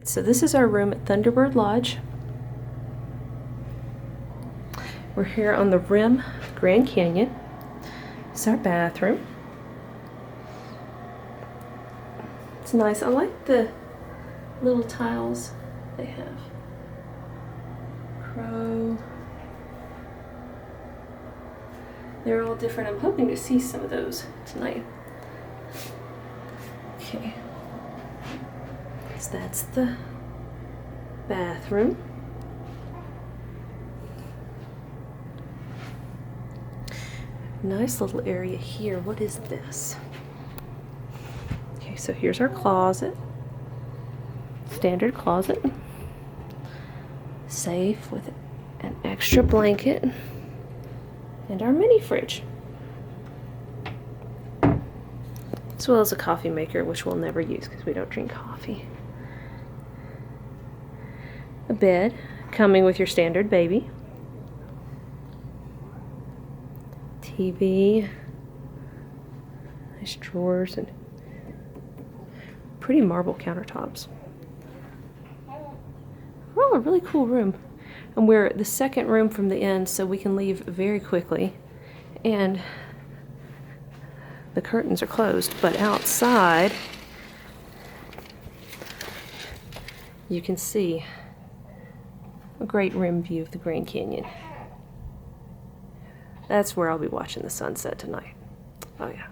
So this is our room at Thunderbird Lodge. We're here on the rim of Grand Canyon. It's our bathroom. It's nice. I like the little tiles they have. Crow. They're all different. I'm hoping to see some of those tonight. Okay. So that's the bathroom. Nice little area here. What is this? Okay, so here's our closet. Standard closet. Safe with an extra blanket. And our mini fridge. As well as a coffee maker, which we'll never use because we don't drink coffee. A bed, coming with your standard baby. TV. Nice drawers and pretty marble countertops. Oh, a really cool room. And we're the second room from the end, so we can leave very quickly. And the curtains are closed, but outside you can see a great rim view of the Grand Canyon. That's where I'll be watching the sunset tonight. Oh yeah.